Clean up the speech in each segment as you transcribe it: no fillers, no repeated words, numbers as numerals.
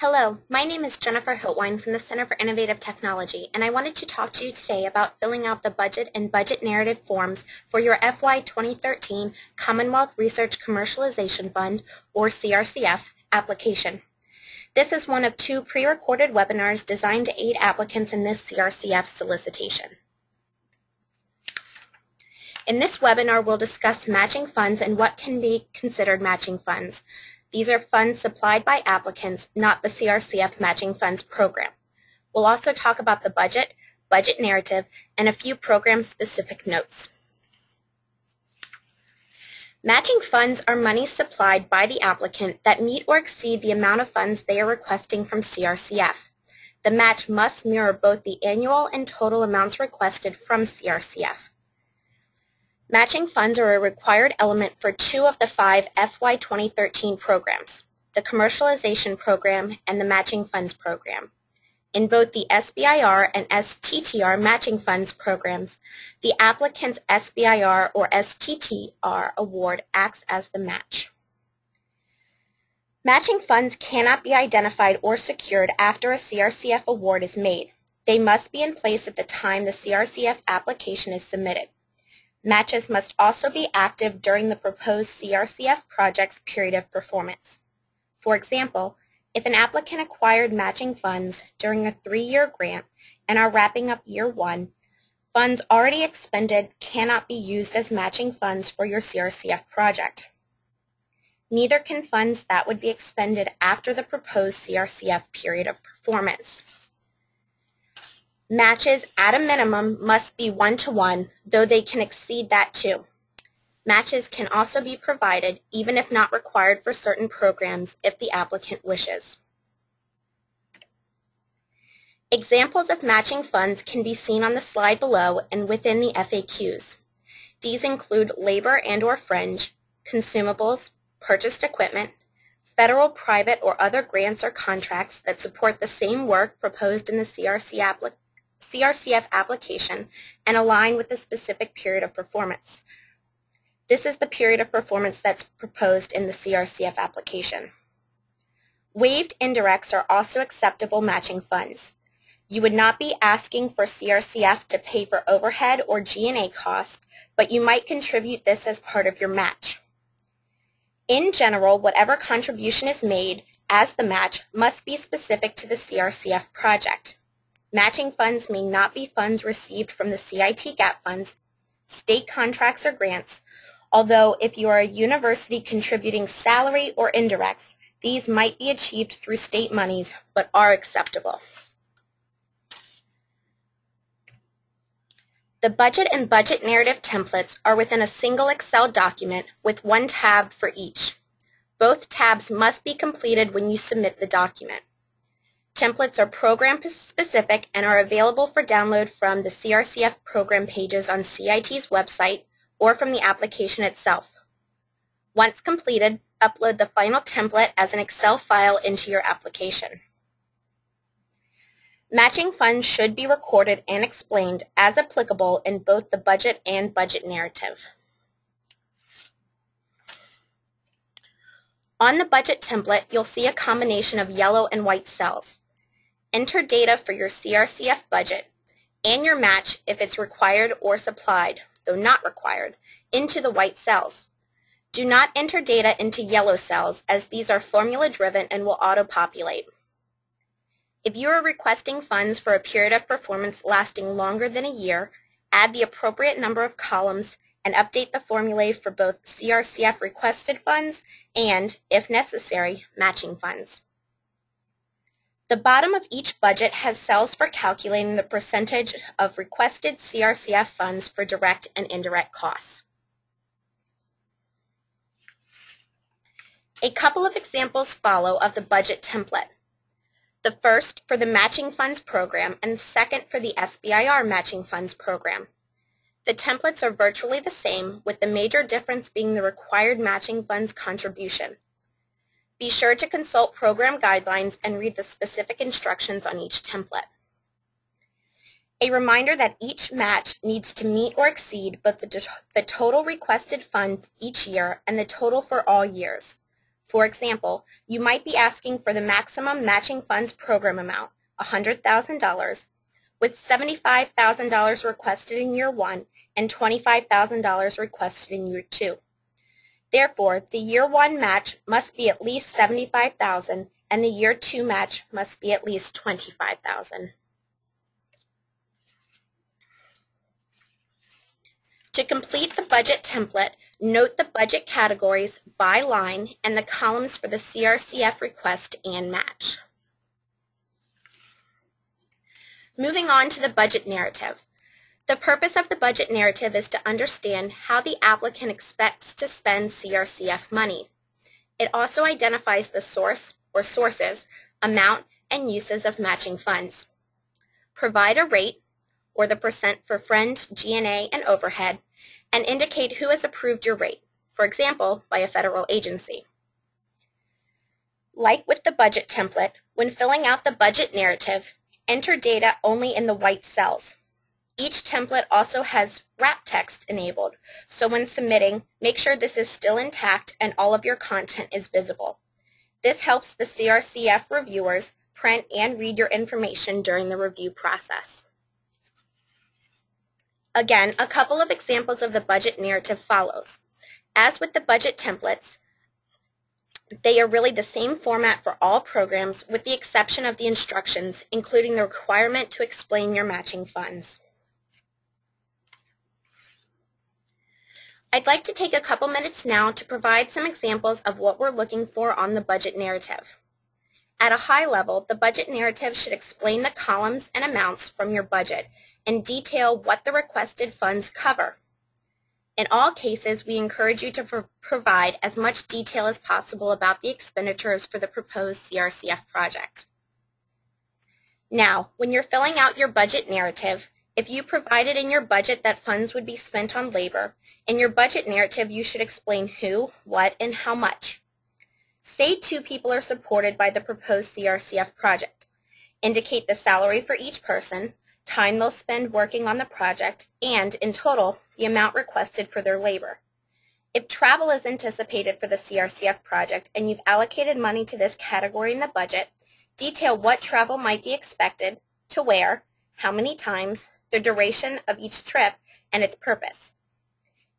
Hello, my name is Jennifer Hiltwine from the Center for Innovative Technology, and I wanted to talk to you today about filling out the budget and budget narrative forms for your FY2013 Commonwealth Research Commercialization Fund, or CRCF, application. This is one of two pre-recorded webinars designed to aid applicants in this CRCF solicitation. In this webinar, we'll discuss matching funds and what can be considered matching funds. These are funds supplied by applicants, not the CRCF Matching Funds program. We'll also talk about the budget, budget narrative, and a few program-specific notes. Matching funds are money supplied by the applicant that meet or exceed the amount of funds they are requesting from CRCF. The match must mirror both the annual and total amounts requested from CRCF. Matching funds are a required element for two of the 5 FY2013 programs, the Commercialization Program and the Matching Funds Program. In both the SBIR and STTR Matching Funds programs, the applicant's SBIR or STTR award acts as the match. Matching funds cannot be identified or secured after a CRCF award is made. They must be in place at the time the CRCF application is submitted. Matches must also be active during the proposed CRCF project's period of performance. For example, if an applicant acquired matching funds during a 3-year grant and are wrapping up year 1, funds already expended cannot be used as matching funds for your CRCF project. Neither can funds that would be expended after the proposed CRCF period of performance. Matches at a minimum must be 1-to-1, though they can exceed that too. Matches can also be provided, even if not required for certain programs, if the applicant wishes. Examples of matching funds can be seen on the slide below and within the FAQs. These include labor and/or fringe, consumables, purchased equipment, federal, private, or other grants or contracts that support the same work proposed in the CRCF application and align with the specific period of performance. This is the period of performance that's proposed in the CRCF application. Waived indirects are also acceptable matching funds. You would not be asking for CRCF to pay for overhead or G&A costs, but you might contribute this as part of your match. In general, whatever contribution is made as the match must be specific to the CRCF project. Matching funds may not be funds received from the CIT-VIPC funds, state contracts, or grants, although if you are a university contributing salary or indirects, these might be achieved through state monies but are acceptable. The budget and budget narrative templates are within a single Excel document with one tab for each. Both tabs must be completed when you submit the document. Templates are program-specific and are available for download from the CRCF program pages on CIT's website or from the application itself. Once completed, upload the final template as an Excel file into your application. Matching funds should be recorded and explained as applicable in both the budget and budget narrative. On the budget template, you'll see a combination of yellow and white cells. Enter data for your CRCF budget and your match if it's required or supplied, though not required, into the white cells. Do not enter data into yellow cells as these are formula-driven and will auto-populate. If you are requesting funds for a period of performance lasting longer than a year, add the appropriate number of columns and update the formulae for both CRCF requested funds and, if necessary, matching funds. The bottom of each budget has cells for calculating the percentage of requested CRCF funds for direct and indirect costs. A couple of examples follow of the budget template. The first for the Matching Funds Program and the second for the SBIR Matching Funds Program. The templates are virtually the same, with the major difference being the required matching funds contribution. Be sure to consult program guidelines and read the specific instructions on each template. A reminder that each match needs to meet or exceed both the total requested funds each year and the total for all years. For example, you might be asking for the maximum matching funds program amount, $100,000, with $75,000 requested in year 1 and $25,000 requested in year 2. Therefore, the year 1 match must be at least $75,000 and the year 2 match must be at least $25,000. To complete the budget template, note the budget categories by line and the columns for the CRCF request and match. Moving on to the budget narrative. The purpose of the budget narrative is to understand how the applicant expects to spend CRCF money. It also identifies the source or sources, amount, and uses of matching funds. Provide a rate, or the percent for friend, G&A, and overhead, and indicate who has approved your rate, for example, by a federal agency. Like with the budget template, when filling out the budget narrative, enter data only in the white cells. Each template also has wrap text enabled, so when submitting, make sure this is still intact and all of your content is visible. This helps the CRCF reviewers print and read your information during the review process. Again, a couple of examples of the budget narrative follows. As with the budget templates, they are really the same format for all programs with the exception of the instructions, including the requirement to explain your matching funds. I'd like to take a couple minutes now to provide some examples of what we're looking for on the budget narrative. At a high level, the budget narrative should explain the columns and amounts from your budget and detail what the requested funds cover. In all cases, we encourage you to provide as much detail as possible about the expenditures for the proposed CRCF project. Now, when you're filling out your budget narrative, if you provided in your budget that funds would be spent on labor, in your budget narrative you should explain who, what, and how much. Say 2 people are supported by the proposed CRCF project. Indicate the salary for each person, time they'll spend working on the project, and, in total, the amount requested for their labor. If travel is anticipated for the CRCF project and you've allocated money to this category in the budget, detail what travel might be expected, to where, how many times, the duration of each trip, and its purpose.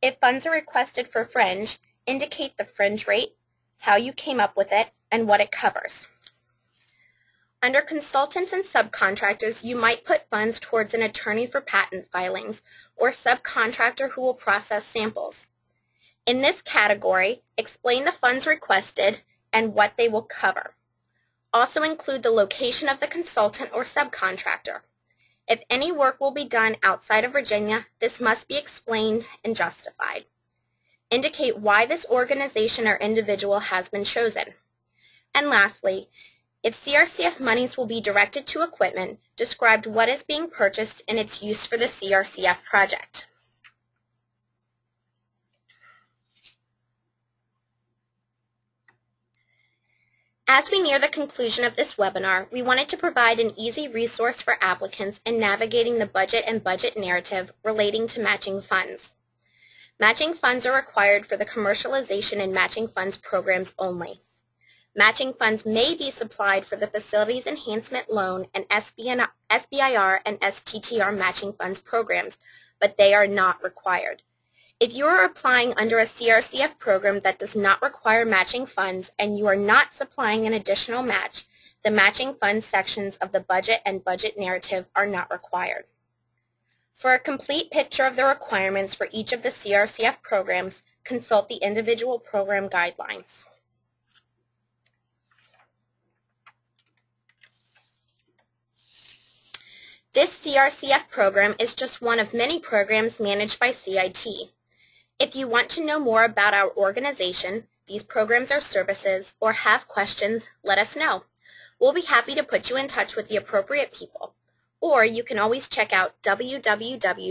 If funds are requested for fringe, indicate the fringe rate, how you came up with it, and what it covers. Under consultants and subcontractors, you might put funds towards an attorney for patent filings or subcontractor who will process samples. In this category, explain the funds requested and what they will cover. Also include the location of the consultant or subcontractor. If any work will be done outside of Virginia, this must be explained and justified. Indicate why this organization or individual has been chosen. And lastly, if CRCF monies will be directed to equipment, describe what is being purchased and its use for the CRCF project. As we near the conclusion of this webinar, we wanted to provide an easy resource for applicants in navigating the budget and budget narrative relating to matching funds. Matching funds are required for the commercialization and matching funds programs only. Matching funds may be supplied for the Facilities Enhancement Loan and SBIR and STTR matching funds programs, but they are not required. If you are applying under a CRCF program that does not require matching funds and you are not supplying an additional match, the matching funds sections of the budget and budget narrative are not required. For a complete picture of the requirements for each of the CRCF programs, consult the individual program guidelines. This CRCF program is just one of many programs managed by CIT. If you want to know more about our organization, these programs or services, or have questions, let us know. We'll be happy to put you in touch with the appropriate people. Or you can always check out www.cit.org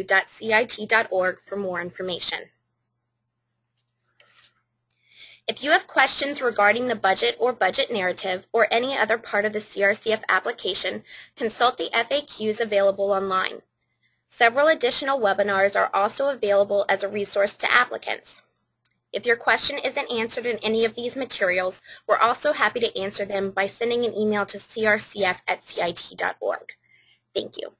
for more information. If you have questions regarding the budget or budget narrative or any other part of the CRCF application, consult the FAQs available online. Several additional webinars are also available as a resource to applicants. If your question isn't answered in any of these materials, we're also happy to answer them by sending an email to crcf@cit.org. Thank you.